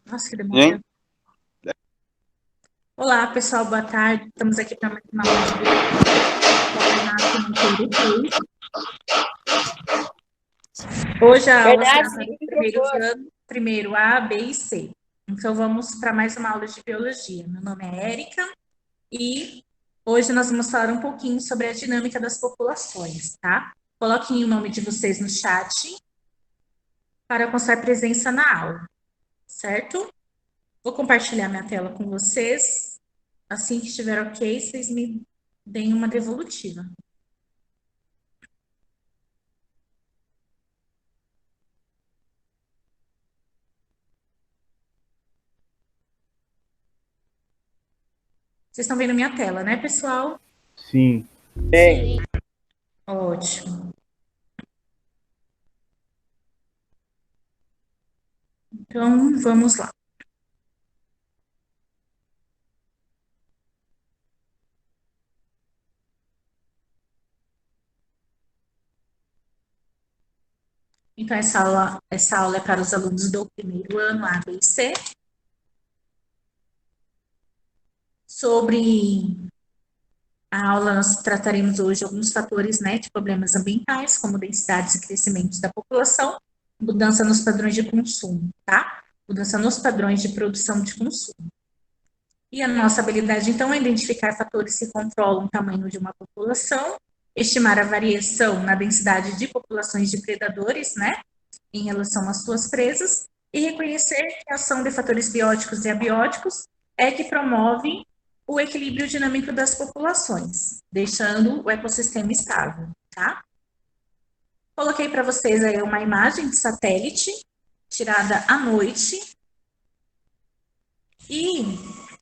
Nossa, que demora. Olá, pessoal, boa tarde. Estamos aqui para mais uma aula de biologia. Hoje a aula será para os primeiros anos, primeiro A, B e C. Então, vamos para mais uma aula de biologia. Meu nome é Érica e hoje nós vamos falar um pouquinho sobre a dinâmica das populações, tá? Coloquem o nome de vocês no chat para constar presença na aula, certo? Vou compartilhar minha tela com vocês. Assim que estiver ok, vocês me deem uma devolutiva. Vocês estão vendo minha tela, né, pessoal? Sim. Sim. Ótimo. Então, vamos lá. Então, essa aula é para os alunos do primeiro ano, A, B e C. Sobre a aula, nós trataremos hoje alguns fatores, né, de problemas ambientais, como densidades e crescimentos da população, mudança nos padrões de consumo, tá? Mudança nos padrões de produção de consumo. E a nossa habilidade, então, é identificar fatores que controlam o tamanho de uma população, estimar a variação na densidade de populações de predadores, né, em relação às suas presas, e reconhecer que a ação de fatores bióticos e abióticos é que promove o equilíbrio dinâmico das populações, deixando o ecossistema estável, tá? Coloquei para vocês aí uma imagem de satélite tirada à noite e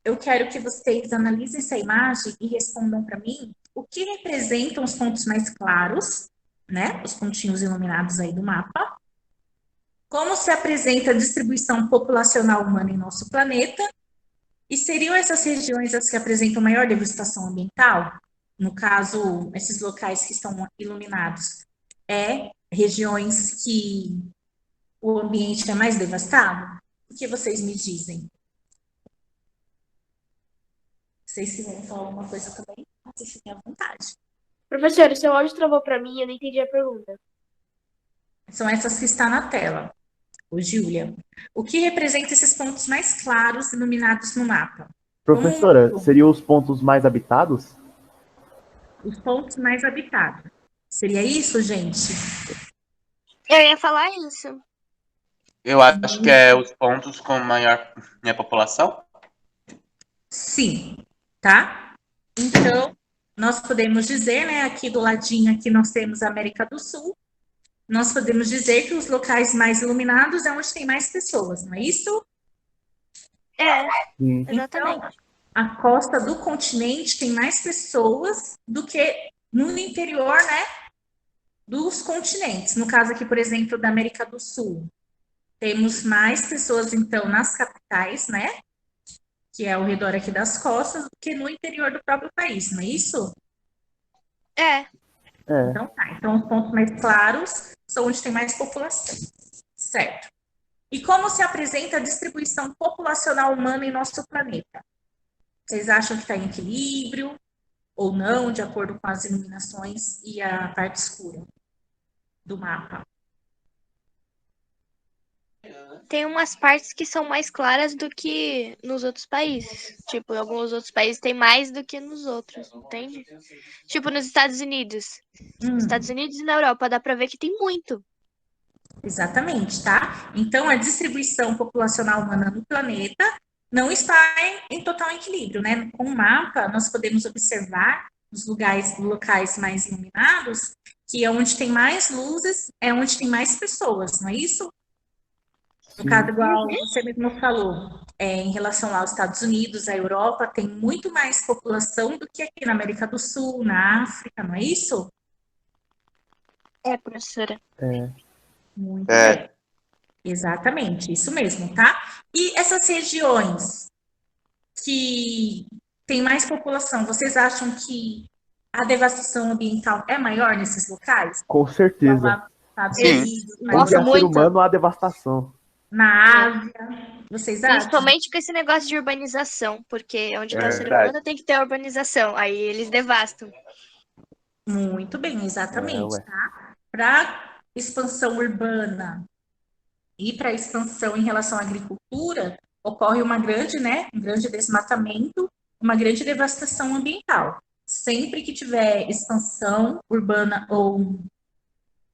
eu quero que vocês analisem essa imagem e respondam para mim o que representam os pontos mais claros, né? Os pontinhos iluminados aí do mapa. Como se apresenta a distribuição populacional humana em nosso planeta? E seriam essas regiões as que apresentam maior devastação ambiental? No caso, esses locais que estão iluminados, regiões que o ambiente é mais devastado? O que vocês me dizem? Vocês quiserem falar alguma coisa também, fiquem à vontade. Professora, seu áudio travou para mim, eu não entendi a pergunta. São essas que estão na tela. Ô, Júlia, o que representa esses pontos mais claros iluminados no mapa? Professora, seriam os pontos mais habitados? Os pontos mais habitados. Seria isso, gente? Eu ia falar isso. Eu acho que é os pontos com maior população. Sim, tá? Então, nós podemos dizer, né, aqui do ladinho aqui nós temos a América do Sul, nós podemos dizer que os locais mais iluminados é onde tem mais pessoas, não é isso? Sim. Exatamente. Então, a costa do continente tem mais pessoas do que no interior, né, dos continentes. No caso aqui, por exemplo, da América do Sul, temos mais pessoas, então, nas capitais, né, que é ao redor aqui das costas, do que no interior do próprio país, não é isso? Então tá. Então, os pontos mais claros são onde tem mais população, certo? E como se apresenta a distribuição populacional humana em nosso planeta? Vocês acham que está em equilíbrio ou não, de acordo com as iluminações e a parte escura do mapa? Tem umas partes que são mais claras do que nos outros países. Tipo, em alguns outros países tem mais do que nos outros, entende? Tipo, nos Estados Unidos. Nos Estados Unidos e na Europa, dá pra ver que tem muito. Exatamente, tá? Então, a distribuição populacional humana no planeta não está em total equilíbrio, né? Com o mapa, nós podemos observar os locais mais iluminados, que é onde tem mais luzes, é onde tem mais pessoas, não é isso? No caso, igual você mesmo falou, em relação aos Estados Unidos, a Europa tem muito mais população do que aqui na América do Sul, na África, não é isso? Professora. Muito bem. Exatamente, isso mesmo, tá? E essas regiões que tem mais população, vocês acham que a devastação ambiental é maior nesses locais? Com certeza. Estados Sim. Unidos, Onde há ser humano, há devastação. na É. Ásia. Vocês acham? Principalmente com esse negócio de urbanização, porque onde tá o ser verdade. humano tem que ter urbanização. Aí eles devastam. Muito bem, É, exatamente, ué. tá? Para expansão urbana e para expansão em relação à agricultura, ocorre uma grande, né, um grande desmatamento, uma grande devastação ambiental. Sempre que tiver expansão urbana ou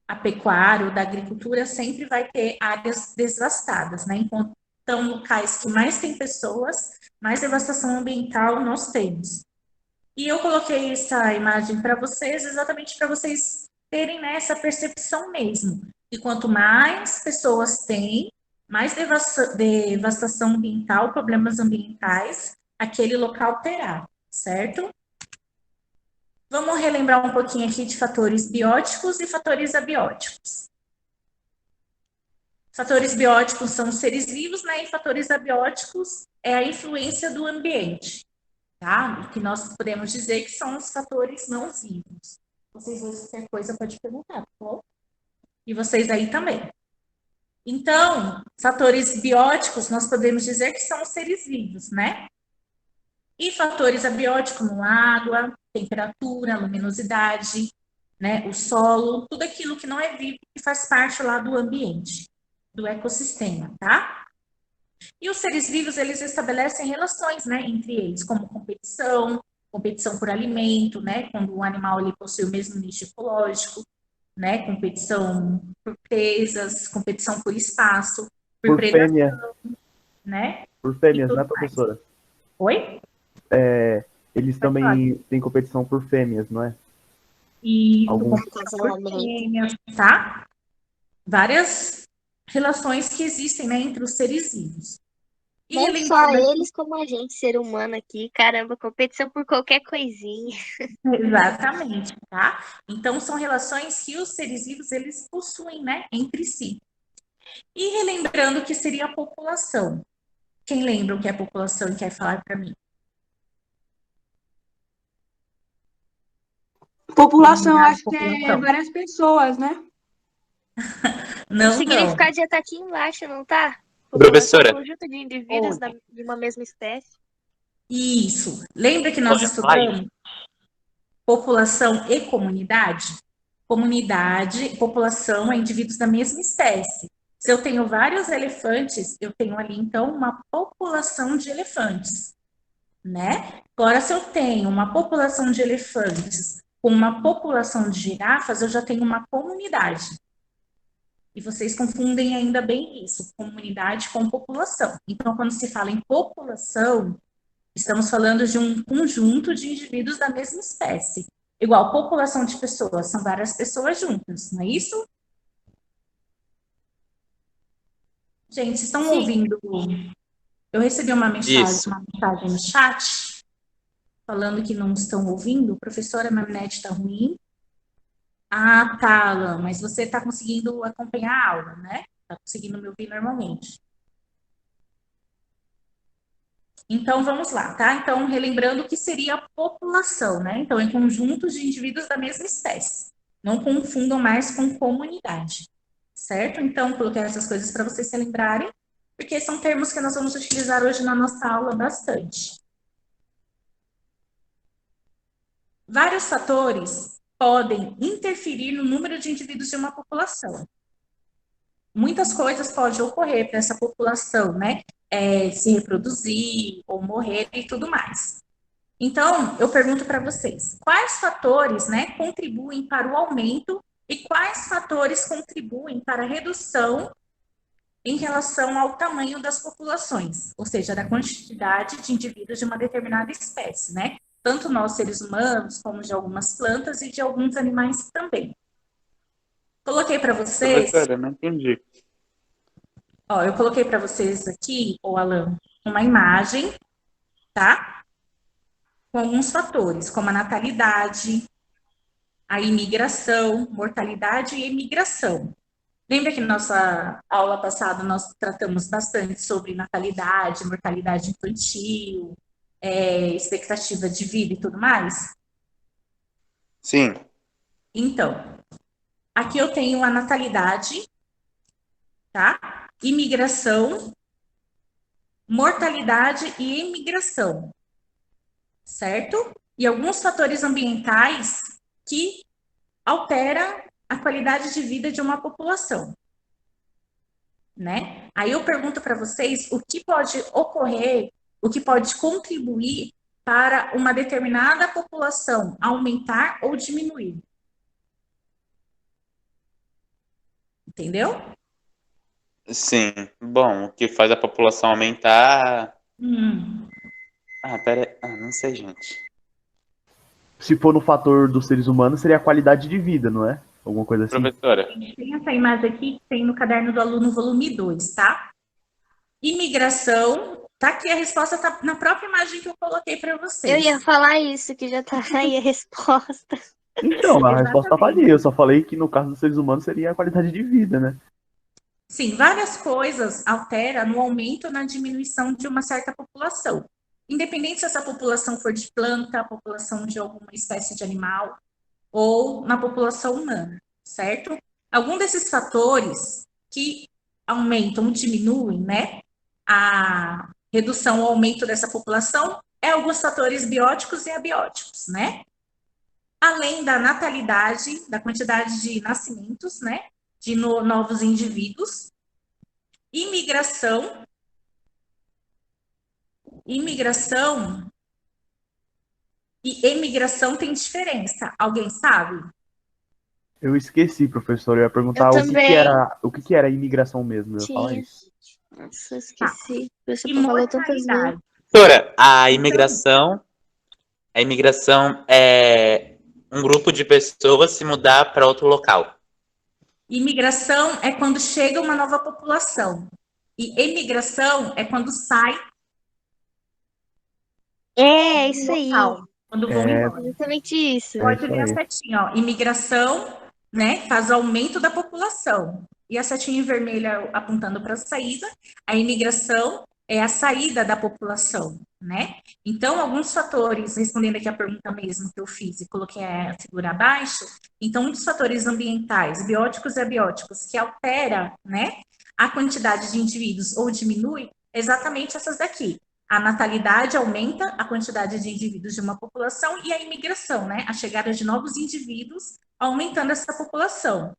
a pecuária ou da agricultura, sempre vai ter áreas devastadas, né? Então, locais que mais tem pessoas, mais devastação ambiental nós temos. E eu coloquei essa imagem para vocês exatamente para vocês terem, né, essa percepção mesmo. E quanto mais pessoas têm, mais devastação ambiental, problemas ambientais, aquele local terá, certo? Vamos relembrar um pouquinho aqui de fatores bióticos e fatores abióticos. Fatores bióticos são os seres vivos, né? E fatores abióticos é a influência do ambiente, tá? O que nós podemos dizer que são os fatores não vivos. Vocês, qualquer coisa, pode perguntar, tá bom? E vocês aí também. Então, fatores bióticos, nós podemos dizer que são os seres vivos, né? E fatores abióticos, como água, temperatura, luminosidade, né? O solo, tudo aquilo que não é vivo, que faz parte lá do ambiente, do ecossistema, tá? E os seres vivos, eles estabelecem relações, né, entre eles, como competição por alimento, né, quando o animal ele possui o mesmo nicho ecológico, né, competição por presas, competição por espaço, por Por predação, fêmea, né, por e fêmeas, né, tudo mais. professora? Oi? Eles Pode falar. também têm competição por fêmeas, não é? Isso, Alguns. competição por fêmeas, tá? Várias relações que existem, né, entre os seres vivos. E Não só relembrando eles, como a gente, ser humano aqui. Caramba, competição por qualquer coisinha. exatamente, tá? Então, são relações que os seres vivos, eles possuem, né, entre si. E relembrando o que seria a população. Quem lembra o que é população e quer falar para mim? População, Comunidade, acho que é população. várias pessoas, né? O Não, não. significado já tá aqui embaixo, não tá? População, Professora, conjunto de indivíduos de uma mesma espécie. Isso. Lembra que nós pode falar isso? estudamos população e comunidade? Comunidade, população é indivíduos da mesma espécie. Se eu tenho vários elefantes, eu tenho ali, então, uma população de elefantes, né? Agora, se eu tenho uma população de elefantes com uma população de girafas, eu já tenho uma comunidade. E vocês confundem ainda bem isso, comunidade com população. Então, quando se fala em população, estamos falando de um conjunto de indivíduos da mesma espécie. Igual população de pessoas, são várias pessoas juntas, não é isso? Gente, vocês estão Sim. ouvindo? Eu recebi uma Isso. mensagem no chat falando que não estão ouvindo. Professora, minha net está ruim. Ah, tá, Alan, mas você está conseguindo acompanhar a aula, né? Está conseguindo me ouvir normalmente. Então, vamos lá, tá? Então, relembrando o que seria a população, né? Então, é conjunto de indivíduos da mesma espécie. Não confundam mais com comunidade, certo? Então, coloquei essas coisas para vocês se lembrarem, porque são termos que nós vamos utilizar hoje na nossa aula bastante. Vários fatores podem interferir no número de indivíduos de uma população. Muitas coisas podem ocorrer para essa população, né? Se reproduzir ou morrer e tudo mais. Então, eu pergunto para vocês, quais fatores, né, contribuem para o aumento e quais fatores contribuem para a redução em relação ao tamanho das populações, ou seja, da quantidade de indivíduos de uma determinada espécie, né? Tanto nós, seres humanos, como de algumas plantas e de alguns animais também. Coloquei para vocês, Professora, não entendi. ó, eu coloquei para vocês aqui, ô Alan, uma imagem, tá? Com alguns fatores, como a natalidade, a imigração, mortalidade e imigração. Lembra que na nossa aula passada nós tratamos bastante sobre natalidade, mortalidade infantil, expectativa de vida e tudo mais? Sim. Então, aqui eu tenho a natalidade, tá? imigração, mortalidade e emigração, certo? E alguns fatores ambientais que alteram a qualidade de vida de uma população, né? Aí eu pergunto para vocês o que pode ocorrer, o que pode contribuir para uma determinada população aumentar ou diminuir. Entendeu? Sim. Bom, o que faz a população aumentar. Não sei, gente. Se for no fator dos seres humanos, seria a qualidade de vida, não é? Alguma coisa assim. Professora, Tem essa imagem aqui que tem no caderno do aluno, volume 2, tá? Imigração, tá aqui a resposta, tá na própria imagem que eu coloquei para vocês. Eu ia falar isso, que já tá aí a resposta. Então, a resposta estava Exatamente. ali. Eu só falei que no caso dos seres humanos seria a qualidade de vida, né? Sim, várias coisas alteram no aumento ou na diminuição de uma certa população. Independente se essa população for de planta, população de alguma espécie de animal, ou na população humana, certo? Algum desses fatores que aumentam ou diminuem, né, a redução ou aumento dessa população é alguns fatores bióticos e abióticos, né? Além da natalidade, da quantidade de nascimentos, né, de novos indivíduos, imigração e emigração tem diferença. Alguém sabe? Eu esqueci, professor. Eu ia perguntar Eu o que que também era, o que que era imigração mesmo. Eu ia falar tinha. isso. Nossa, eu esqueci. Você E falou tantas vezes. mortalidade. professora, Então, a imigração é um grupo de pessoas se mudar para outro local. imigração é quando chega uma nova população. E emigração é quando sai É, do isso aí. local, quando vão É, embora. Exatamente isso. é Pode isso ver a aí. setinha, ó. Imigração, né, faz o aumento da população. E a setinha em vermelho apontando para a saída. A imigração é a saída da população, né? Então, alguns fatores, respondendo aqui a pergunta mesmo que eu fiz e coloquei a figura abaixo, então, um dos fatores ambientais, bióticos e abióticos, que altera, né, a quantidade de indivíduos ou diminui, é exatamente essas daqui. A natalidade aumenta a quantidade de indivíduos de uma população e a imigração, né? A chegada de novos indivíduos aumentando essa população.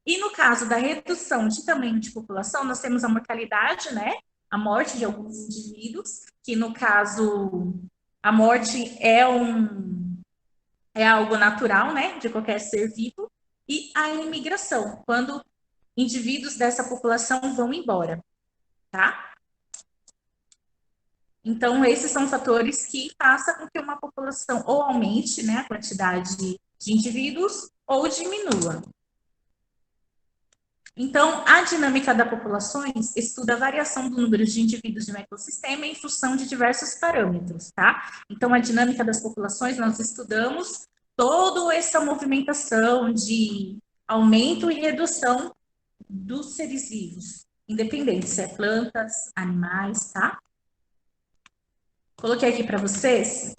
E no caso da redução de tamanho de população, nós temos a mortalidade, né? A morte de alguns indivíduos, que no caso a morte é algo natural, né? De qualquer ser vivo, e a imigração, quando indivíduos dessa população vão embora, tá? Então, esses são fatores que façam com que uma população ou aumente, né, a quantidade de indivíduos ou diminua. Então, a dinâmica das populações estuda a variação do número de indivíduos de um ecossistema em função de diversos parâmetros, tá? Então, a dinâmica das populações, nós estudamos toda essa movimentação de aumento e redução dos seres vivos, independente se é plantas, animais, tá? Coloquei aqui para vocês.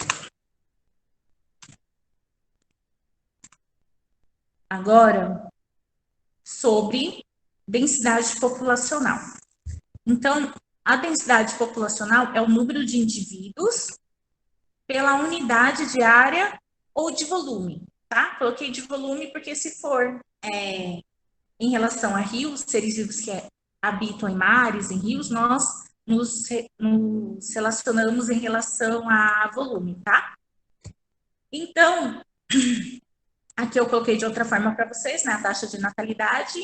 Agora, sobre densidade populacional. Então, a densidade populacional é o número de indivíduos pela unidade de área ou de volume, tá? Coloquei de volume porque se for em relação a rios, seres vivos que habitam em mares, em rios, nós nos relacionamos em relação a volume, tá? Então, aqui eu coloquei de outra forma para vocês, né? A taxa de natalidade,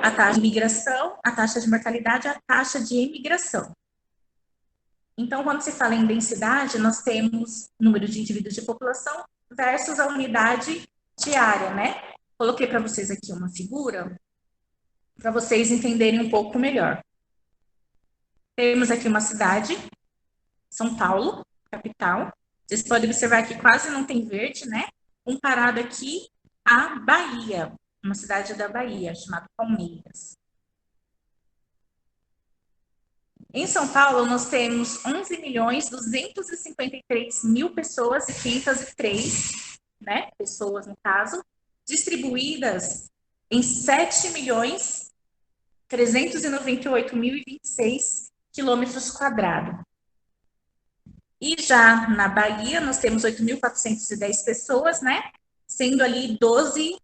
a taxa de migração, a taxa de mortalidade, a taxa de emigração. Então, quando se fala em densidade, nós temos número de indivíduos de população versus a unidade de área, né? Coloquei para vocês aqui uma figura para vocês entenderem um pouco melhor. Temos aqui uma cidade, São Paulo, capital. Vocês podem observar que quase não tem verde, né? Comparado aqui à Bahia, uma cidade da Bahia, chamada Palmeiras. Em São Paulo, nós temos 11.253.000 pessoas e 503, né? Pessoas, no caso, distribuídas em 7 milhões 398.026 quilômetros quadrados. E já na Bahia, nós temos 8.410 pessoas, né? Sendo ali 12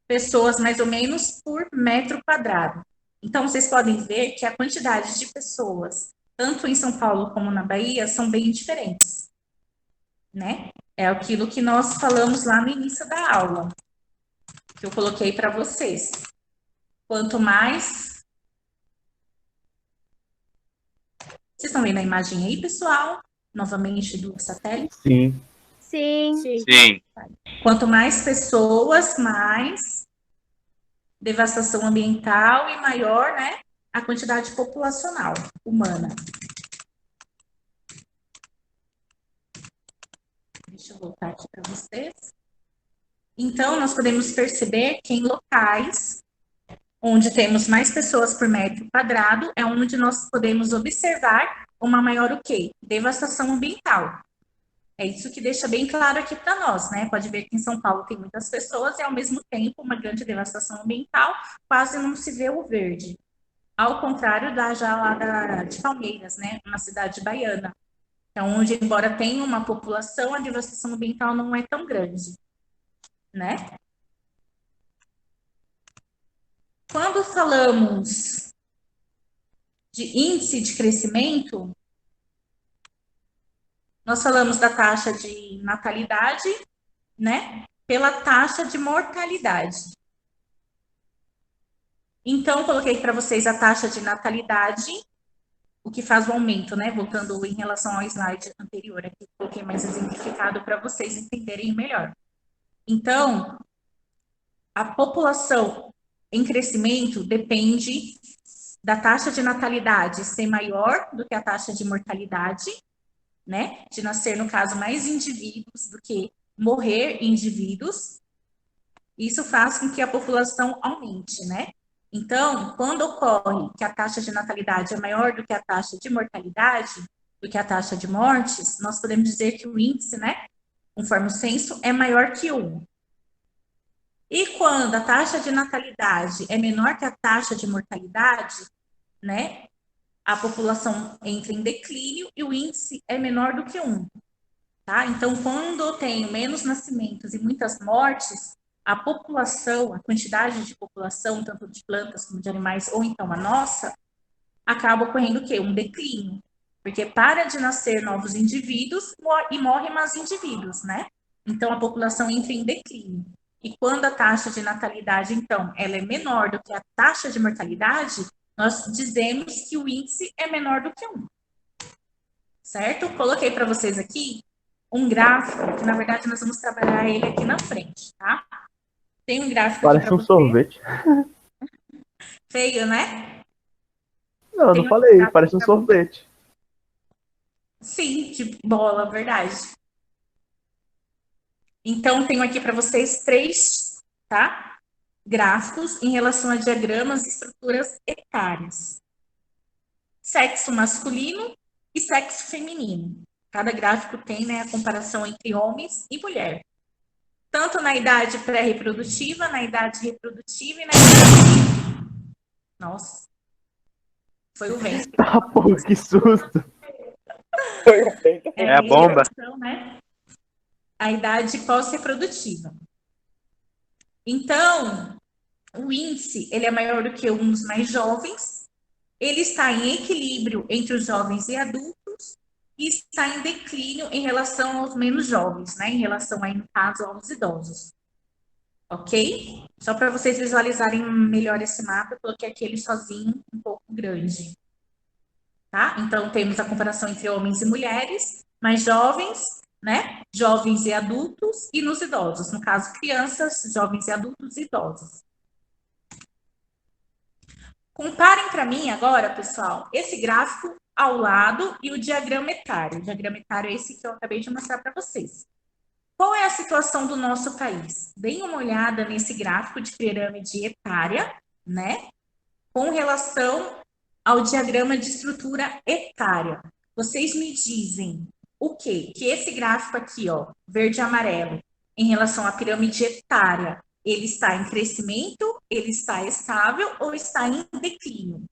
pessoas, mais ou menos, por metro quadrado. Então, vocês podem ver que a quantidade de pessoas, tanto em São Paulo como na Bahia, são bem diferentes, né? É aquilo que nós falamos lá no início da aula, que eu coloquei para vocês. Quanto mais... Vocês estão vendo a imagem aí, pessoal? Novamente do satélite? Sim. Sim. Sim. Quanto mais pessoas, mais devastação ambiental e maior, né, a quantidade populacional humana. Deixa eu voltar aqui para vocês. Então, nós podemos perceber que em locais onde temos mais pessoas por metro quadrado, é onde nós podemos observar uma maior o quê? Devastação ambiental. É isso que deixa bem claro aqui para nós, né? Pode ver que em São Paulo tem muitas pessoas e, ao mesmo tempo, uma grande devastação ambiental, quase não se vê o verde. Ao contrário da já lá de Palmeiras, né? Uma cidade baiana. Então, onde, embora tenha uma população, a devastação ambiental não é tão grande, né? Quando falamos de índice de crescimento, nós falamos da taxa de natalidade, né? Pela taxa de mortalidade. Então, coloquei para vocês a taxa de natalidade, o que faz o aumento, né? Voltando em relação ao slide anterior, aqui coloquei mais exemplificado para vocês entenderem melhor. Então, a população em crescimento depende da taxa de natalidade ser maior do que a taxa de mortalidade, né? De nascer, no caso, mais indivíduos do que morrer indivíduos. Isso faz com que a população aumente, né? Então, quando ocorre que a taxa de natalidade é maior do que a taxa de mortalidade, do que a taxa de mortes, nós podemos dizer que o índice, né, conforme o censo, é maior que 1. E quando a taxa de natalidade é menor que a taxa de mortalidade, né, a população entra em declínio e o índice é menor do que 1. Tá? Então, quando eu tenho menos nascimentos e muitas mortes, a população, a quantidade de população, tanto de plantas como de animais, ou então a nossa, acaba ocorrendo o quê? Um declínio. Porque para de nascer novos indivíduos e morrem mais indivíduos, né? Então, a população entra em declínio. E quando a taxa de natalidade, então, ela é menor do que a taxa de mortalidade, nós dizemos que o índice é menor do que 1. Certo? Coloquei para vocês aqui um gráfico, que na verdade nós vamos trabalhar ele aqui na frente, tá? Tem um gráfico aqui Parece um sorvete. Feio, né? Não, eu não falei, parece um sorvete. Sim, de bola, verdade. Então, tenho aqui para vocês 3, tá? Gráficos em relação a diagramas e estruturas etárias. Sexo masculino e sexo feminino. Cada gráfico tem, né, a comparação entre homens e mulher. Tanto na idade pré-reprodutiva, na idade reprodutiva e na idade... Nossa. Foi o vento. Ah, pô, que susto. Foi o vento. É a bomba. Né? A idade pós-reprodutiva. Então, o índice, ele é maior do que um dos mais jovens. Ele está em equilíbrio entre os jovens e adultos. E está em declínio em relação aos menos jovens, né? Em relação, aí, no caso, aos idosos. Ok? Só para vocês visualizarem melhor esse mapa, eu coloquei aqui ele sozinho, um pouco grande. Tá? Então, temos a comparação entre homens e mulheres, mais jovens, né? Jovens e adultos, e nos idosos. No caso, crianças, jovens e adultos e idosos. Comparem para mim agora, pessoal, esse gráfico ao lado e o diagrama etário. O diagrama etário é esse que eu acabei de mostrar para vocês. Qual é a situação do nosso país? Deem uma olhada nesse gráfico de pirâmide etária, né? Com relação ao diagrama de estrutura etária. Vocês me dizem o quê? Que esse gráfico aqui, ó, verde e amarelo, em relação à pirâmide etária, Ele está em crescimento, ele está estável ou está em declínio?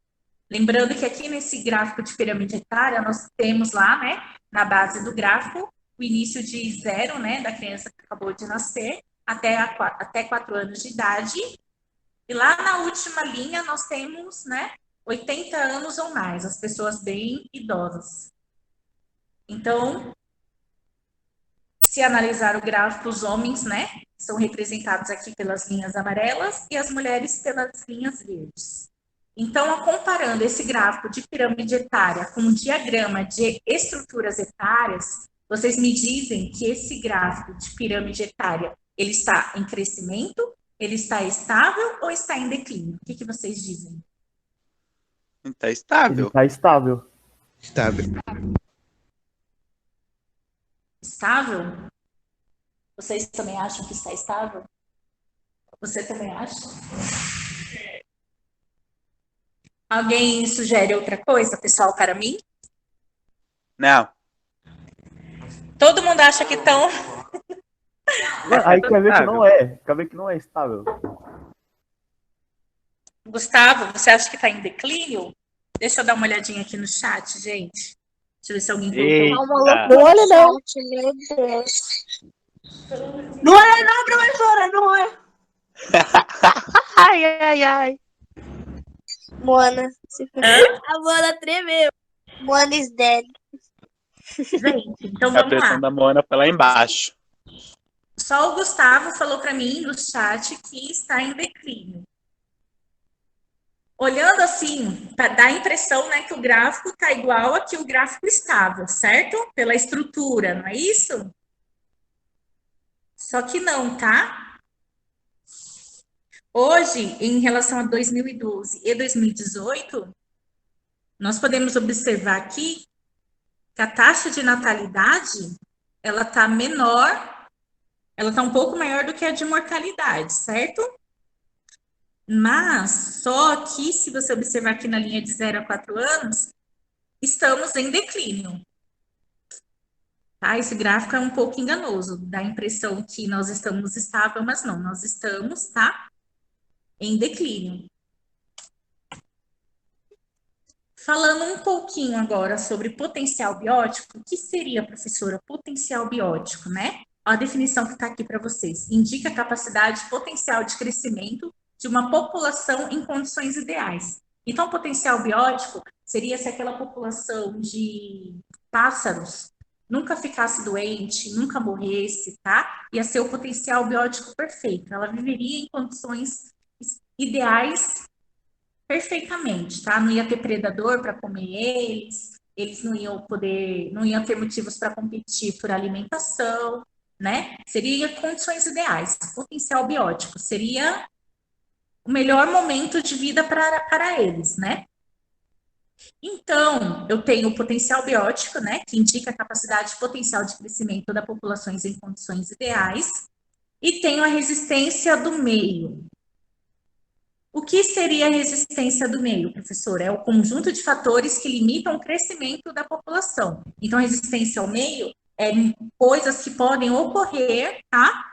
Lembrando que aqui nesse gráfico de pirâmide etária, nós temos lá, né, na base do gráfico, o início de 0, né, da criança que acabou de nascer, até 4 anos de idade. E lá na última linha, nós temos, né, 80 anos ou mais, as pessoas bem idosas. Então, se analisar o gráfico, os homens, né, são representados aqui pelas linhas amarelas e as mulheres pelas linhas verdes. Então, comparando esse gráfico de pirâmide etária com um diagrama de estruturas etárias, vocês me dizem que esse gráfico de pirâmide etária, ele está em crescimento, ele está estável ou está em declínio? O que vocês dizem? Tá Ele estável. está estável. Estável. Estável? Vocês também acham que está estável? Você também acha? Alguém sugere outra coisa, pessoal, para mim? Não. Todo mundo acha que estão... Aí quer ver que não é. Quer ver que não é estável. Gustavo, você acha que está em declínio? Deixa eu dar uma olhadinha aqui no chat, gente. Deixa eu ver se alguém colocou. Tá uma Eita. loucura. Não olha, não. Meu Deus. Não é, não, professora, não é. Ai, ai, ai. Moana. A Moana tremeu. Moana is dead. Gente, então A vamos lá. pressão da Moana foi lá embaixo. Só o Gustavo falou para mim no chat que está em declínio. Olhando assim, dá a impressão, né, que o gráfico está igual aqui o gráfico estável, certo? Pela estrutura, não é isso? Só que não, tá? Hoje, em relação a 2012 e 2018, nós podemos observar aqui que a taxa de natalidade, ela está menor, ela está um pouco maior do que a de mortalidade, certo? Mas, só que, se você observar aqui na linha de 0 a 4 anos, estamos em declínio. Tá? Esse gráfico é um pouco enganoso, dá a impressão que nós estamos estável, mas não, nós estamos, tá? Em declínio. Falando um pouquinho agora sobre potencial biótico, o que seria, professora, potencial biótico, né? A definição que está aqui para vocês. Indica a capacidade potencial de crescimento de uma população em condições ideais. Então, potencial biótico seria se aquela população de pássaros nunca ficasse doente, nunca morresse, tá? Ia ser o potencial biótico perfeito. Ela viveria em condições ideais perfeitamente, tá? Não ia ter predador para comer eles não iam ter motivos para competir por alimentação, né? Seria condições ideais. Potencial biótico seria o melhor momento de vida para eles, né? Então, eu tenho o potencial biótico, né, que indica a capacidade potencial de crescimento das populações em condições ideais, e tenho a resistência do meio. O que seria a resistência do meio, professor? É o conjunto de fatores que limitam o crescimento da população. Então, a resistência ao meio é coisas que podem ocorrer, tá?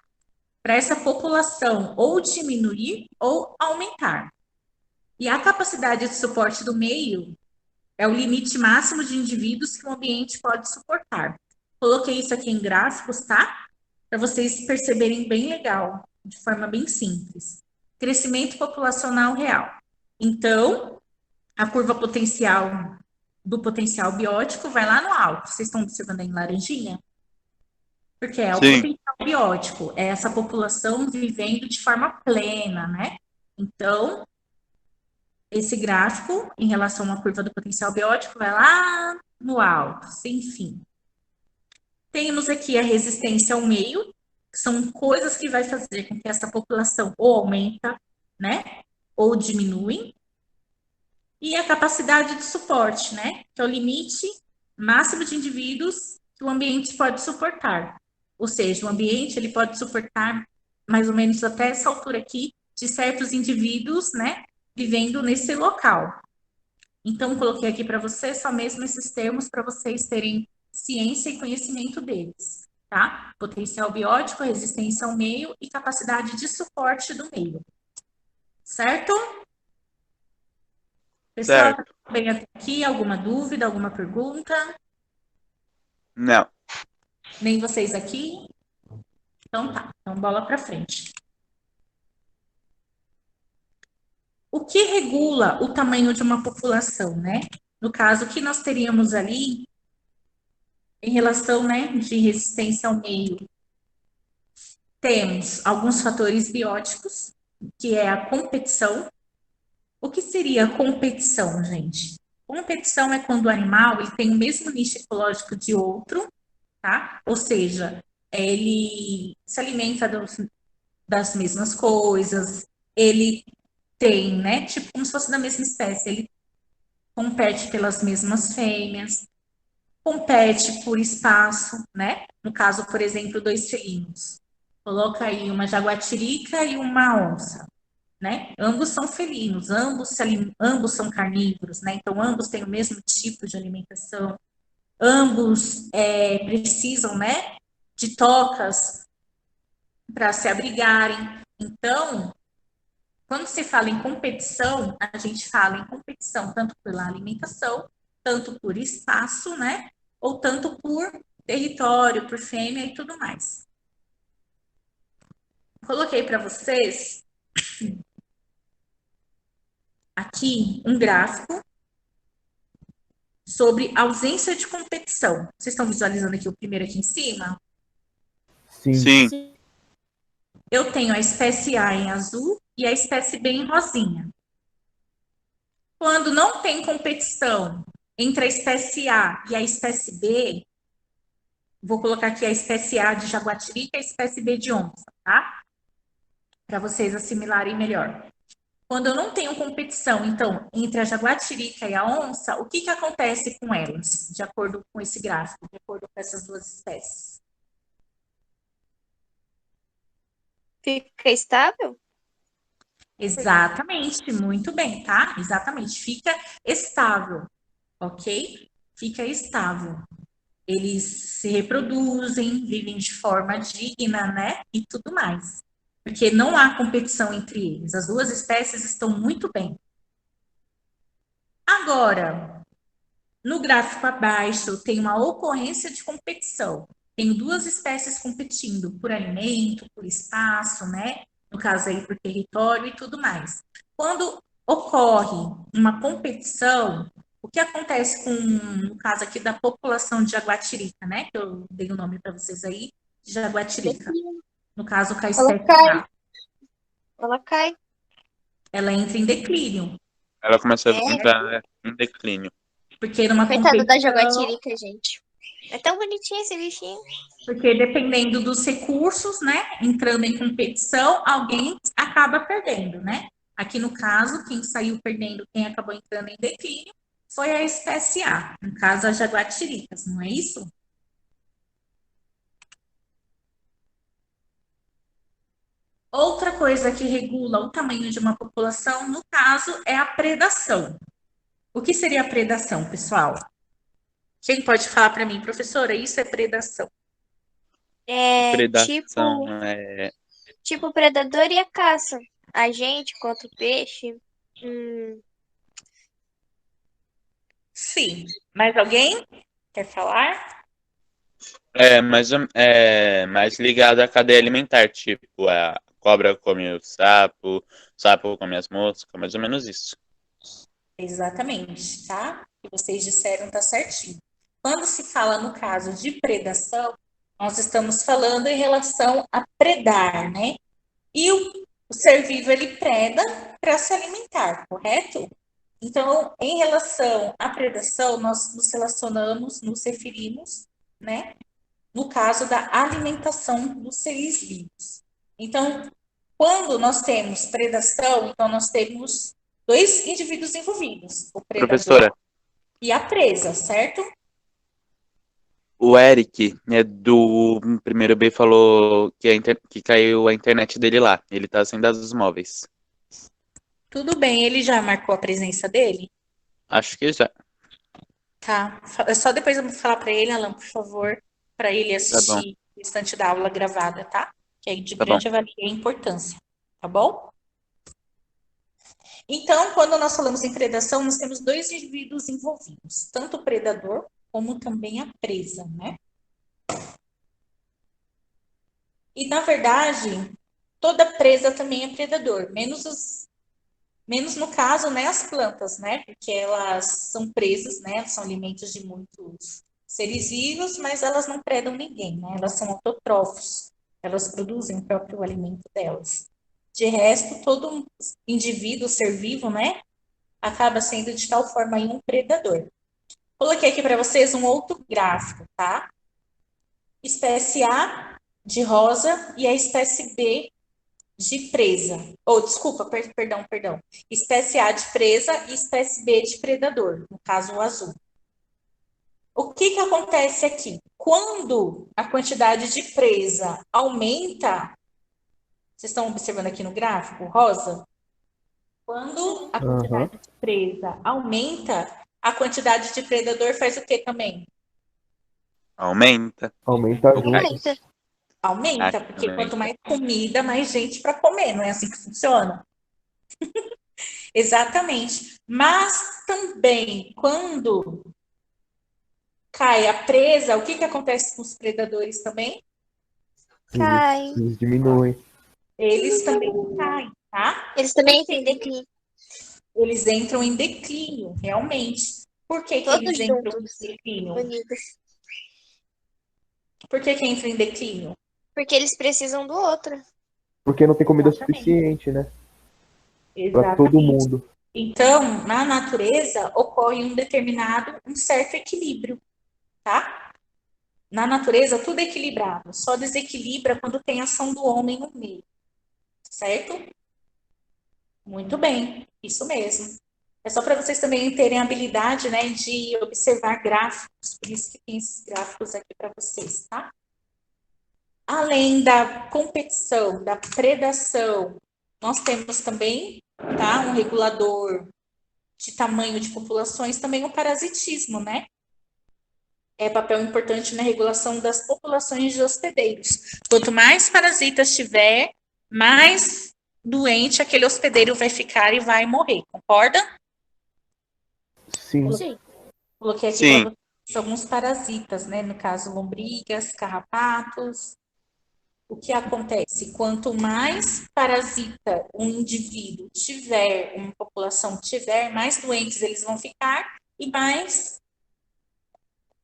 Para essa população ou diminuir ou aumentar. E a capacidade de suporte do meio é o limite máximo de indivíduos que o ambiente pode suportar. Coloquei isso aqui em gráficos, tá? Para vocês perceberem bem legal, de forma bem simples. Crescimento populacional real. Então, a curva potencial do potencial biótico vai lá no alto. Vocês estão observando aí em laranjinha? Porque é o potencial biótico, é essa população vivendo de forma plena, né? Então, esse gráfico, em relação à curva do potencial biótico, vai lá no alto, sem fim. Temos aqui a resistência ao meio, que são coisas que vai fazer com que essa população ou aumenta, né, ou diminui. E a capacidade de suporte, né, que é o limite máximo de indivíduos que o ambiente pode suportar. Ou seja, o ambiente ele pode suportar mais ou menos até essa altura aqui de certos indivíduos, né, vivendo nesse local. Então, coloquei aqui para vocês só mesmo esses termos para vocês terem ciência e conhecimento deles. tá? Potencial biótico, resistência ao meio e capacidade de suporte do meio. Certo? Pessoal, tá Certo. tudo bem até aqui? Alguma dúvida, alguma pergunta? Não. Nem vocês aqui? Então tá, então bola para frente. O que regula o tamanho de uma população, né? No caso, o que nós teríamos ali em relação, né, de resistência ao meio? Temos alguns fatores bióticos, que é a competição. O que seria a competição, gente? Competição é quando o animal ele tem o mesmo nicho ecológico de outro, tá? Ou seja, ele se alimenta das mesmas coisas, ele tem, né? Tipo, como se fosse da mesma espécie, ele compete pelas mesmas fêmeas, compete por espaço, né? No caso, por exemplo, dois felinos. Coloca aí uma jaguatirica e uma onça, né? Ambos são felinos, ambos são carnívoros, né? Então, ambos têm o mesmo tipo de alimentação, ambos precisam, né, de tocas para se abrigarem. Então, quando se fala em competição, a gente fala em competição tanto pela alimentação, tanto por espaço, né? Ou tanto por território, por fêmea e tudo mais. Coloquei para vocês aqui um gráfico sobre ausência de competição. Vocês estão visualizando aqui o primeiro aqui em cima? Sim. Sim. Eu tenho a espécie A em azul e a espécie B em rosinha. Quando não tem competição entre a espécie A e a espécie B, vou colocar aqui a espécie A de jaguatirica e a espécie B de onça, tá? Para vocês assimilarem melhor. Quando eu não tenho competição, então, entre a jaguatirica e a onça, o que acontece com elas, de acordo com esse gráfico, de acordo com essas duas espécies? Fica estável? Exatamente, muito bem, tá? Exatamente, fica estável, ok? Fica estável. Eles se reproduzem, vivem de forma digna, né? E tudo mais. Porque não há competição entre eles. As duas espécies estão muito bem. Agora, no gráfico abaixo, tem uma ocorrência de competição. Tenho duas espécies competindo por alimento, por espaço, né? No caso aí, por território e tudo mais. Quando ocorre uma competição, o que acontece com, no caso aqui, da população de jaguatirica, né? Que eu dei o nome para vocês aí, de jaguatirica. No caso, com a espécie cai. A, Ela cai. ela entra em declínio. Ela começa a É. entrar em declínio. Porque numa Coitada da competição, jaguatirica, gente. É tão bonitinho esse bichinho. porque dependendo dos recursos, né, entrando em competição, alguém acaba perdendo, né? Aqui no caso, quem saiu perdendo, quem acabou entrando em declínio, foi a espécie A, no caso, as jaguatiricas, não é isso? Outra coisa que regula o tamanho de uma população, no caso, é a predação. O que seria a predação, pessoal? Quem pode falar para mim, professora, isso é predação? É Predação é. tipo o predador e a caça. A gente contra o peixe. Sim. Mais alguém quer falar? É mais ligado à cadeia alimentar, tipo, a cobra come o sapo come as moscas, mais ou menos isso. Exatamente, tá? O que vocês disseram tá certinho. Quando se fala no caso de predação, nós estamos falando em relação a predar, né? E o ser vivo ele preda para se alimentar, correto? Então, em relação à predação, nós nos relacionamos, nos referimos, né? No caso da alimentação dos seres vivos. Então, quando nós temos predação, então nós temos dois indivíduos envolvidos, o predador Professora, e a presa, certo? o Eric, do primeiro B, falou que caiu a internet dele lá. Ele tá sem dados móveis. Tudo bem, ele já marcou a presença dele? Acho que já. Tá. É só depois eu vou falar para ele, Alan, por favor, para ele Tá bom. assistir restante da aula gravada, tá? Que aí de Tá bom. grande avalia a importância, tá bom? Então, quando nós falamos em predação, nós temos dois indivíduos envolvidos, tanto o predador como também a presa, né? E, na verdade, toda presa também é predador, menos no caso, né, as plantas, né? Porque elas são presas, né? São alimentos de muitos seres vivos, mas elas não predam ninguém, né? Elas são autótrofos, elas produzem o próprio alimento delas. De resto, todo indivíduo, ser vivo, né, acaba sendo de tal forma aí um predador. Coloquei aqui para vocês um outro gráfico, tá? Espécie A de rosa e a espécie B de presa. Ou, desculpa, perdão. Espécie A de presa e espécie B de predador, no caso o azul. O que que acontece aqui? Quando a quantidade de presa aumenta, vocês estão observando aqui no gráfico, rosa? Quando a quantidade de presa aumenta, a quantidade de predador faz o que também? Aumenta. Aumenta Ou junto. cai. Aumenta. Aumenta, porque quanto mais comida, mais gente para comer, não é assim que funciona? Exatamente. Mas também, quando cai a presa, o que que acontece com os predadores também? Cai. Eles diminuem. Eles também caem, tá? Eles também têm declínio. Eles entram em declínio, realmente. Por que que Todos eles entram juntos, em declínio? unidos. Por que que entram em declínio? Porque eles precisam do outro. Porque não tem comida Exatamente. suficiente, né? Pra todo mundo. Então, na natureza, ocorre um certo equilíbrio, tá? Na natureza, tudo é equilibrado. Só desequilibra quando tem ação do homem no meio, certo? Muito bem, isso mesmo. É só para vocês também terem a habilidade, né, de observar gráficos, por isso que tem esses gráficos aqui para vocês, tá? Além da competição, da predação, nós temos também, tá, um regulador de tamanho de populações, também o parasitismo, né? É papel importante na regulação das populações de hospedeiros. Quanto mais parasitas tiver, mais doente aquele hospedeiro vai ficar e vai morrer, concorda? Sim. Sim. Coloquei aqui Sim. para vocês alguns parasitas, né? No caso, lombrigas, carrapatos. O que acontece? Quanto mais parasita um indivíduo tiver, uma população tiver, mais doentes eles vão ficar e mais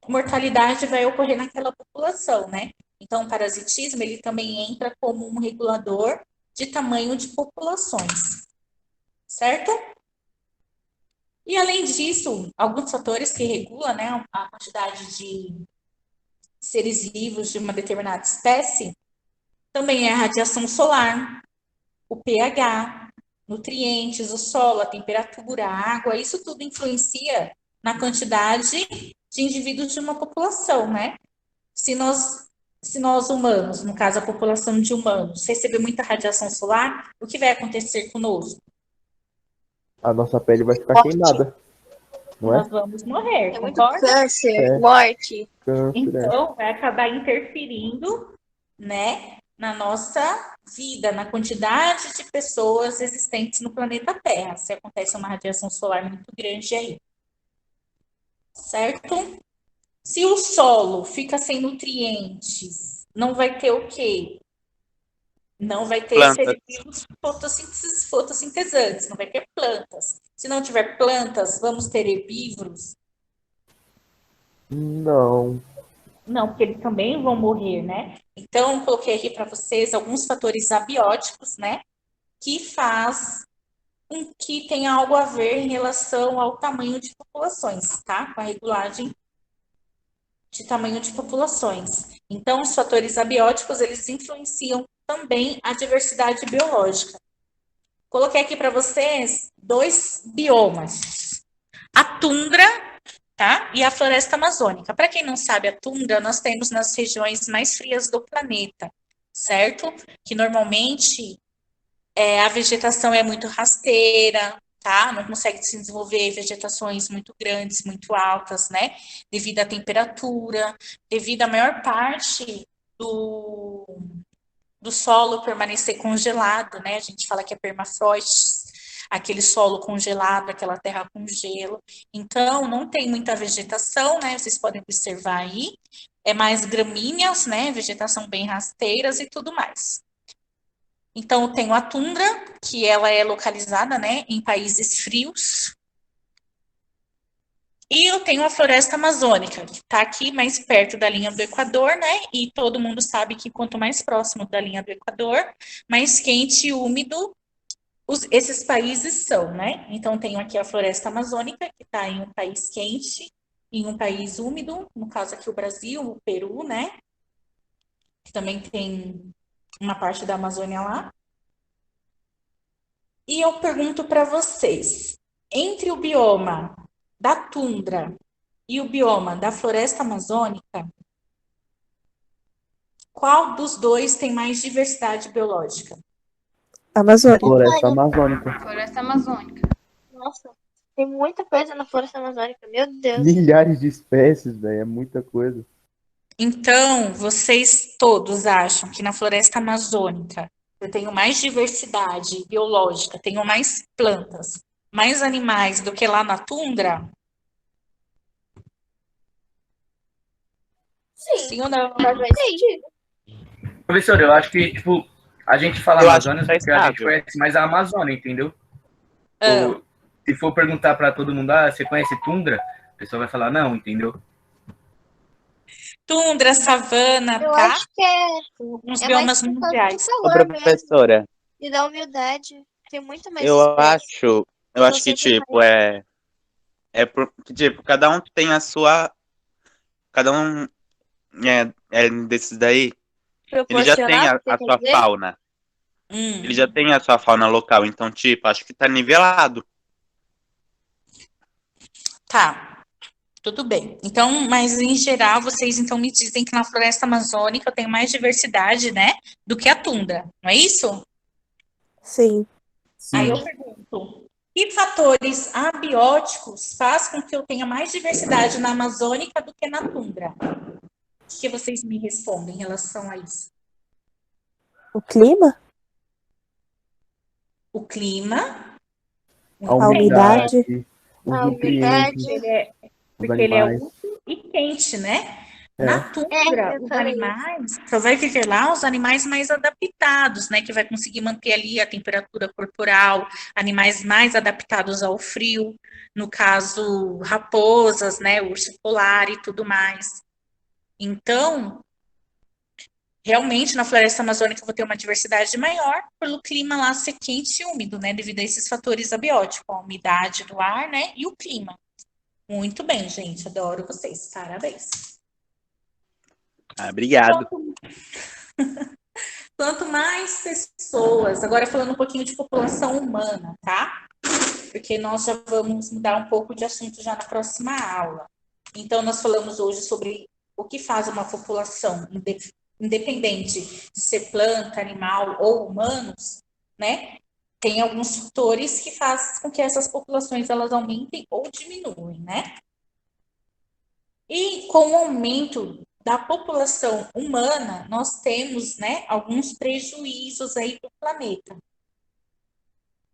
mortalidade vai ocorrer naquela população, né? Então, o parasitismo, ele também entra como um regulador de tamanho de populações, certo? E, além disso, alguns fatores que regulam, né, a quantidade de seres vivos de uma determinada espécie, também é a radiação solar, o pH, nutrientes, o solo, a temperatura, a água, isso tudo influencia na quantidade de indivíduos de uma população, né? Se nós humanos, no caso a população de humanos, receber muita radiação solar, o que vai acontecer conosco? A nossa pele vai ficar queimada. Não é? Nós vamos morrer, É muito concorda? câncer, morte. Câncer, Então, vai acabar interferindo, né, na nossa vida, na quantidade de pessoas existentes no planeta Terra, se acontece uma radiação solar muito grande aí. Certo? Se o solo fica sem nutrientes, não vai ter o quê? Não vai ter Plantas. seres vivos fotossintesantes, não vai ter plantas. Se não tiver plantas, vamos ter herbívoros? Não. Não, porque eles também vão morrer, né? Então, coloquei aqui para vocês alguns fatores abióticos, né? Que faz com que tenha algo a ver em relação ao tamanho de populações, tá? Com a regulagem de tamanho de populações. Então, os fatores abióticos, eles influenciam também a diversidade biológica. Coloquei aqui para vocês dois biomas. A tundra, tá? E a floresta amazônica. Para quem não sabe, a tundra nós temos nas regiões mais frias do planeta, certo? Que normalmente a vegetação é muito rasteira, tá? Não consegue se desenvolver vegetações muito grandes, muito altas, né? Devido à temperatura, devido à maior parte do, do solo permanecer congelado, né? A gente fala que é permafrost, aquele solo congelado, aquela terra com gelo. Então, não tem muita vegetação, né? Vocês podem observar aí. É mais gramíneas, né? Vegetação bem rasteiras e tudo mais. Então, eu tenho a tundra, que ela é localizada, né, em países frios. E eu tenho a floresta amazônica, que está aqui mais perto da linha do Equador, né? E todo mundo sabe que quanto mais próximo da linha do Equador, mais quente e úmido esses países são, né? Então, tenho aqui a floresta amazônica, que está em um país quente, em um país úmido, no caso aqui o Brasil, o Peru, né? Que também tem uma parte da Amazônia lá. E eu pergunto para vocês, entre o bioma da tundra e o bioma da floresta amazônica, qual dos dois tem mais diversidade biológica? Amazônia. Floresta Amazônica. Floresta Amazônica. Nossa, tem muita coisa na floresta amazônica, meu Deus. Milhares de espécies, velho. É muita coisa. Então, vocês todos acham que na floresta amazônica eu tenho mais diversidade biológica, tenho mais plantas, mais animais do que lá na tundra? Sim ou não? Faz mais sentido. Professor, eu acho que, tipo, a gente fala Eu acho Amazônia que tá porque a gente estável. conhece mais a Amazônia, entendeu? Ah, Ou, se for perguntar pra todo mundo, ah, você conhece tundra? A pessoa vai falar, não, entendeu? tundra, savana, Eu tá? acho que é Uns mais biomas por causa do mundiais. Ô, calor mesmo professora, e da umidade. Tem muito mais eu espécies. acho Você que, tem tipo, tipo, cada um tem a sua. Cada um é desses daí. Ele já tem Proporcional, você a quer sua dizer? fauna. Ele já tem a sua fauna local. Então, tipo, acho que tá nivelado. Tá, tudo bem. Então, mas em geral, vocês então me dizem que na floresta amazônica eu tenho mais diversidade, né, do que a tundra, não é isso? Sim. Aí eu Sim. pergunto, que fatores abióticos faz com que eu tenha mais diversidade na amazônica do que na tundra? O que vocês me respondem em relação a isso? O clima, O clima, A muito bem, umidade, os A nutrientes, umidade. os porque ele é animais. úmido e quente, né? É. Na tundra, eu os falei animais, só vai viver lá os animais mais adaptados, né? Que vai conseguir manter ali a temperatura corporal, animais mais adaptados ao frio, no caso, raposas, né? Urso polar e tudo mais. Então, realmente, na floresta amazônica eu vou ter uma diversidade maior pelo clima lá ser quente e úmido, né? Devido a esses fatores abióticos, a umidade do ar, né? E o clima. Muito bem, gente. Adoro vocês. Parabéns. Ah, obrigado. Quanto mais pessoas, agora falando um pouquinho de população humana, tá? Porque nós já vamos mudar um pouco de assunto já na próxima aula. Então, nós falamos hoje sobre o que faz uma população, independente de ser planta, animal ou humanos, né? Tem alguns fatores que fazem com que essas populações elas aumentem ou diminuem, né? E com o aumento da população humana, nós temos, né, alguns prejuízos aí para o planeta.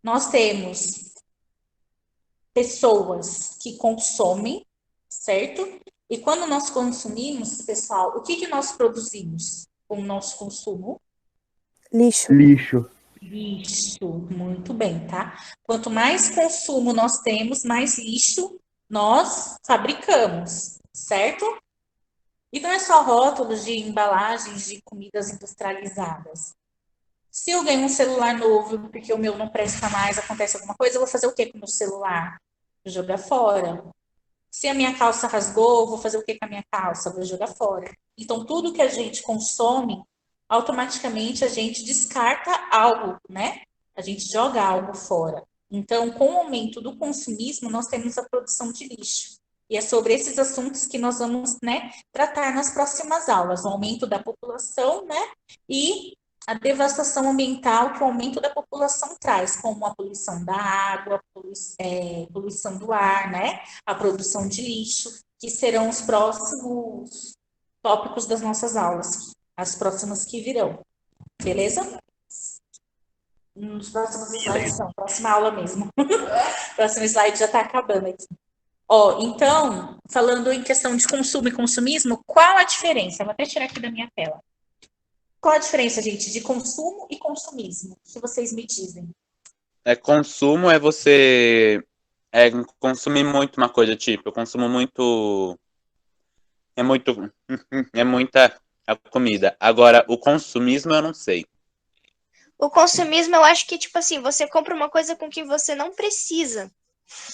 Nós temos pessoas que consomem, certo? E quando nós consumimos, pessoal, o que que nós produzimos com o nosso consumo? lixo, Lixo. Lixo, muito bem, tá? Quanto mais consumo nós temos, mais lixo nós fabricamos, certo? E não é só rótulos de embalagens de comidas industrializadas. Se eu ganho um celular novo porque o meu não presta mais, acontece alguma coisa, eu vou fazer o que com o meu celular? Vou jogar fora. Se a minha calça rasgou, eu vou fazer o que com a minha calça? Vou jogar fora. Então, tudo que a gente consome, automaticamente a gente descarta algo, né? A gente joga algo fora. Então, com o aumento do consumismo, nós temos a produção de lixo. E é sobre esses assuntos que nós vamos, né, tratar nas próximas aulas. O aumento da população, né, e a devastação ambiental que o aumento da população traz, como a poluição da água, poluição do ar, né, a produção de lixo, que serão os próximos tópicos das nossas aulas. as próximas que virão. Beleza? Nos próximos slides, não, próxima aula mesmo. Próximo slide já está acabando aqui. Ó, então, falando em questão de consumo e consumismo, qual a diferença? Vou até tirar aqui da minha tela. Qual a diferença, gente, de consumo e consumismo? Se vocês me dizem. Consumo é você consumir muito uma coisa, tipo, eu consumo muito. É muito. É muita a comida. Agora, o consumismo eu não sei. O consumismo, eu acho que, tipo assim, você compra uma coisa com que você não precisa.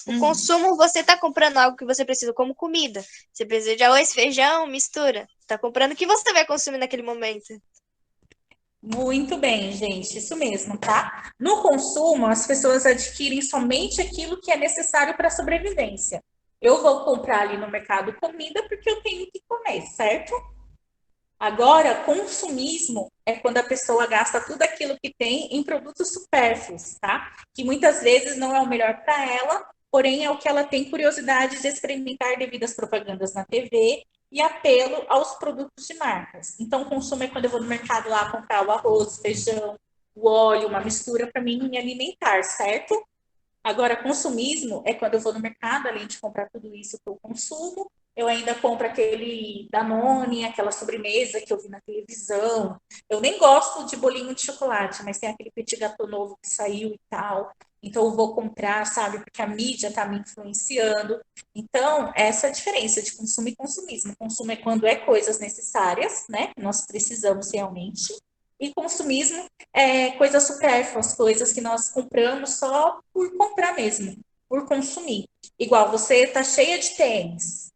O consumo, você tá comprando algo que você precisa, como comida. Você precisa de arroz, feijão, mistura. Tá comprando o que você vai consumir naquele momento. Muito bem, gente, isso mesmo, tá? No consumo, as pessoas adquirem somente aquilo que é necessário para a sobrevivência. Eu vou comprar ali no mercado comida porque eu tenho que comer, certo? Agora, consumismo é quando a pessoa gasta tudo aquilo que tem em produtos supérfluos, tá? Que muitas vezes não é o melhor para ela, porém é o que ela tem curiosidade de experimentar devido às propagandas na TV e apelo aos produtos de marcas. Então, consumo é quando eu vou no mercado lá comprar o arroz, o feijão, o óleo, uma mistura para mim me alimentar, certo? Agora, consumismo é quando eu vou no mercado, além de comprar tudo isso que eu consumo, eu ainda compro aquele Danone, aquela sobremesa que eu vi na televisão. Eu nem gosto de bolinho de chocolate, mas tem aquele petit gâteau novo que saiu e tal. Então, eu vou comprar, sabe? Porque a mídia está me influenciando. Então, essa é a diferença de consumo e consumismo. Consumo é quando é coisas necessárias, né? Nós precisamos realmente. E consumismo é coisas supérfluas, coisas que nós compramos só por comprar mesmo, por consumir. Igual você tá cheia de tênis,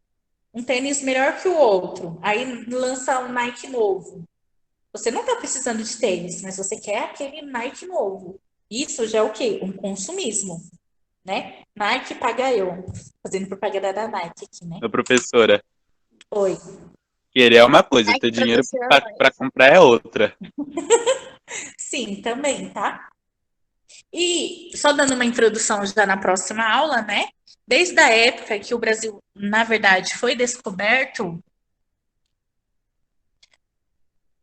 um tênis melhor que o outro, aí lança um Nike novo. Você não tá precisando de tênis, mas você quer aquele Nike novo. Isso já é o quê? Um consumismo, né? Nike paga eu. Fazendo propaganda da Nike aqui, né? Meu professora, Oi. querer é uma coisa, Ai, ter que dinheiro professor. para comprar é outra. Sim, também, tá? E só dando uma introdução já na próxima aula, né? Desde a época que o Brasil, na verdade, foi descoberto,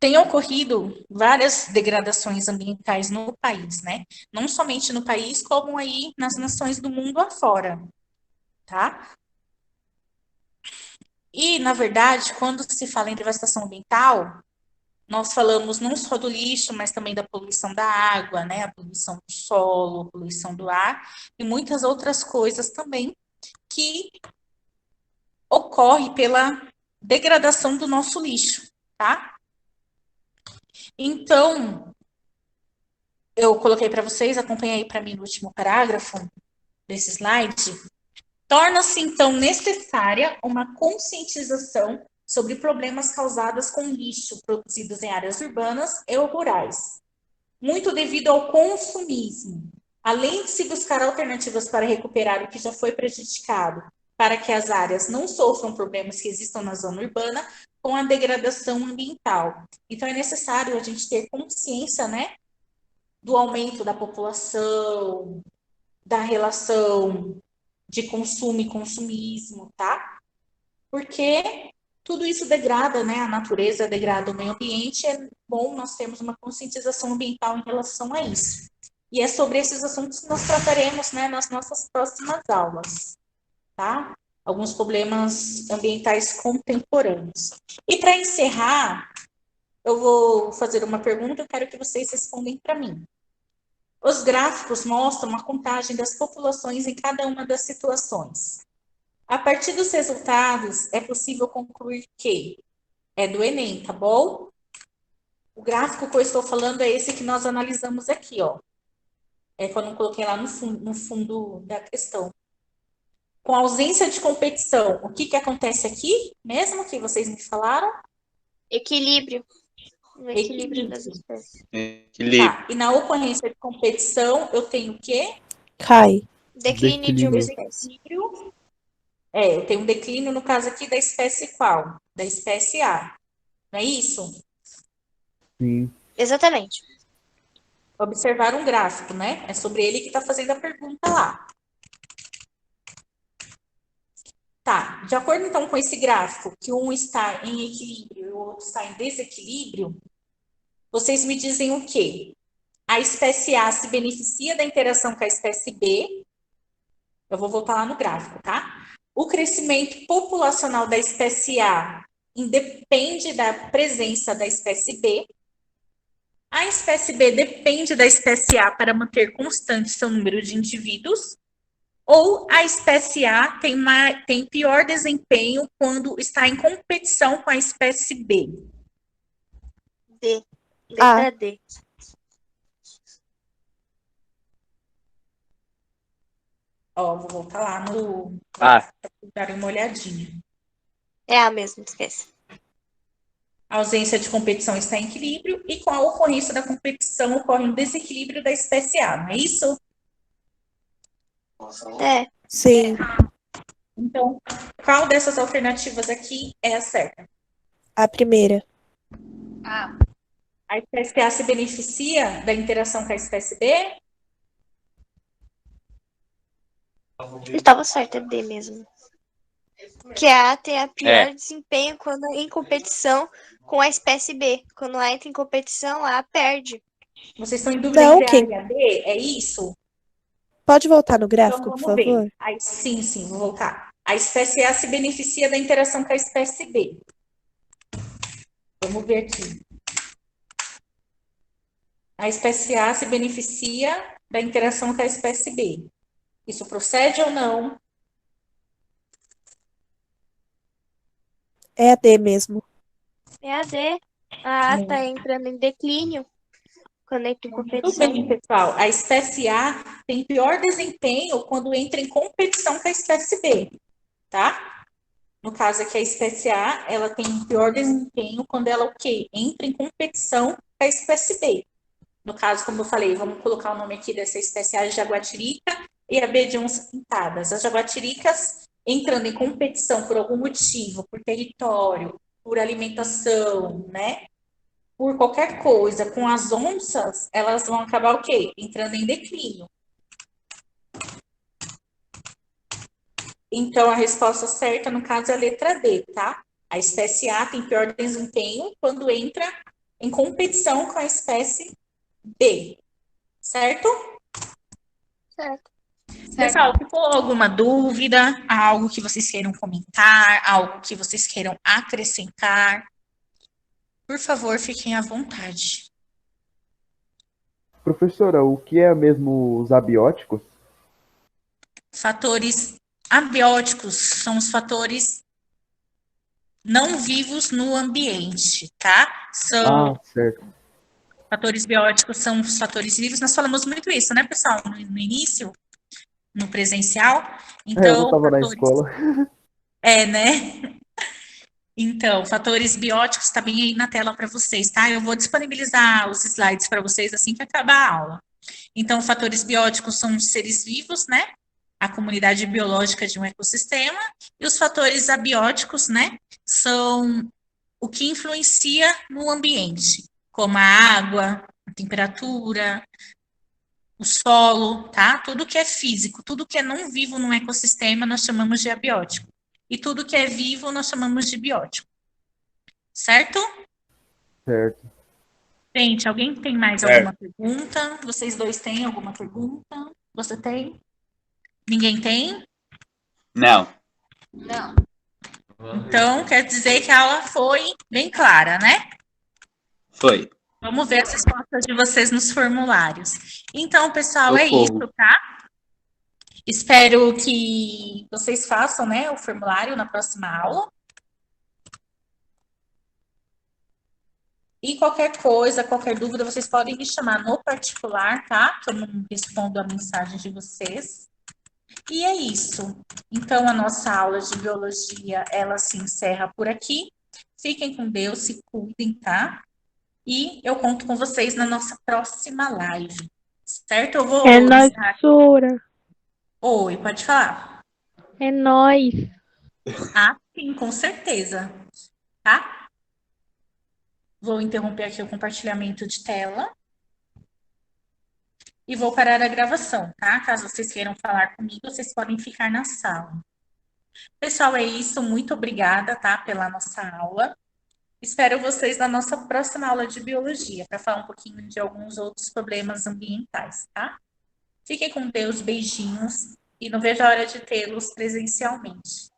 tem ocorrido várias degradações ambientais no país, né? Não somente no país, como aí nas nações do mundo afora, tá? E, na verdade, quando se fala em devastação ambiental, nós falamos não só do lixo, mas também da poluição da água, né? A poluição do solo, a poluição do ar e muitas outras coisas também que ocorre pela degradação do nosso lixo, tá? Então, eu coloquei para vocês, acompanhei para mim no último parágrafo desse slide, torna-se então necessária uma conscientização sobre problemas causados com lixo produzidos em áreas urbanas e rurais, muito devido ao consumismo. Além de se buscar alternativas para recuperar o que já foi prejudicado, para que as áreas não sofram problemas que existam na zona urbana com a degradação ambiental. Então, é necessário a gente ter consciência, né, do aumento da população, da relação de consumo e consumismo, tá? Porque tudo isso degrada, né, a natureza, degrada o meio ambiente, é bom nós termos uma conscientização ambiental em relação a isso. E é sobre esses assuntos que nós trataremos, né, nas nossas próximas aulas, tá? Alguns problemas ambientais contemporâneos. E para encerrar, eu vou fazer uma pergunta, eu quero que vocês respondam para mim. Os gráficos mostram a contagem das populações em cada uma das situações. A partir dos resultados, é possível concluir que é do Enem, tá bom? O gráfico que eu estou falando é esse que nós analisamos aqui, ó. É quando eu coloquei lá no fundo da questão. Com ausência de competição, o que acontece aqui? Mesmo que vocês me falaram? Equilíbrio. O equilíbrio das espécies. Equilíbrio. Tá. E na ocorrência de competição, eu tenho o quê? Cai. Declínio de uma Declínio. espécie. Eu tenho um declínio, no caso aqui, da espécie qual? Da espécie A. Não é isso? Sim. Exatamente. Observar um gráfico, né? É sobre ele que está fazendo a pergunta lá. Tá, de acordo então com esse gráfico, que um está em equilíbrio e o outro ou está em desequilíbrio, vocês me dizem o quê? A espécie A se beneficia da interação com a espécie B. Eu vou voltar lá no gráfico, tá? O crescimento populacional da espécie A independe da presença da espécie B. A espécie B depende da espécie A para manter constante seu número de indivíduos. Ou a espécie A tem pior desempenho quando está em competição com a espécie B. D. A. Letra D. Ó, vou voltar lá no... Ah, para darem uma olhadinha. É A mesmo, esquece. A ausência de competição está em equilíbrio e com a ocorrência da competição ocorre um desequilíbrio da espécie A, não é isso? É. Sim. Então, qual dessas alternativas aqui é a certa? A primeira. A espécie A se beneficia da interação com a espécie B? Estava certo, é D mesmo. Que a A tem a pior desempenho quando em competição com a espécie B. Quando A entra em competição, a A perde. Vocês estão em dúvida Não, entre A e a B? É isso? Pode voltar no Então, gráfico, por vamos ver. favor? Aí, sim, vou voltar. A espécie A se beneficia da interação com a espécie B. Vamos ver aqui. A espécie A se beneficia da interação com a espécie B. Isso procede ou não? É a D mesmo. É a D. A A tá entrando em declínio quando entra em Tudo competição. bem, pessoal. A espécie A tem pior desempenho quando entra em competição com a espécie B, tá? No caso aqui, a espécie A, ela tem pior desempenho quando ela, o quê? Entra em competição com a espécie B. No caso, como eu falei, vamos colocar o nome aqui dessa espécie A, jaguatirica, e a B de onça pintadas. As jaguatiricas entrando em competição por algum motivo, por território, por alimentação, né? Por qualquer coisa, com as onças, elas vão acabar o quê? Entrando em declínio. Então, a resposta certa, no caso, é a letra D, tá? A espécie A tem pior desempenho quando entra em competição com a espécie B, certo? Certo. Pessoal, ficou alguma dúvida? Algo que vocês queiram comentar? Algo que vocês queiram acrescentar? Por favor, fiquem à vontade. Professora, o que é mesmo os abióticos? Fatores abióticos são os fatores não vivos no ambiente, tá? São Certo. fatores bióticos, são os fatores vivos. Nós falamos muito isso, né, pessoal? No início, no presencial. Eu Então, não estava na escola. né? Então, fatores bióticos está bem aí na tela para vocês, tá? Eu vou disponibilizar os slides para vocês assim que acabar a aula. Então, fatores bióticos são os seres vivos, né? A comunidade biológica de um ecossistema. E os fatores abióticos, né? São o que influencia no ambiente, como a água, a temperatura, o solo, tá? Tudo que é físico, tudo que é não vivo no ecossistema, nós chamamos de abiótico. E tudo que é vivo, nós chamamos de biótico. Certo? Certo. Gente, alguém tem mais alguma pergunta? Vocês dois têm alguma pergunta? Você tem? Ninguém tem? não. Então, quer dizer que a aula foi bem clara, né? Foi. Vamos ver as respostas de vocês nos formulários. Então, pessoal, é Socorro. isso, tá? Espero que vocês façam, né, o formulário na próxima aula. E qualquer coisa, qualquer dúvida, vocês podem me chamar no particular, tá? Que eu não respondo a mensagem de vocês. E é isso. Então, a nossa aula de biologia, ela se encerra por aqui. Fiquem com Deus, se cuidem, tá? E eu conto com vocês na nossa próxima live. Certo? Eu vou É nóis, encerrar. professora. Oi, pode falar. É nóis. Ah, sim, com certeza. Tá? Vou interromper aqui o compartilhamento de tela. E vou parar a gravação, tá? Caso vocês queiram falar comigo, vocês podem ficar na sala. Pessoal, é isso. Muito obrigada, tá? Pela nossa aula. Espero vocês na nossa próxima aula de biologia, para falar um pouquinho de alguns outros problemas ambientais, tá? Fiquem com Deus, beijinhos, e não vejo a hora de tê-los presencialmente.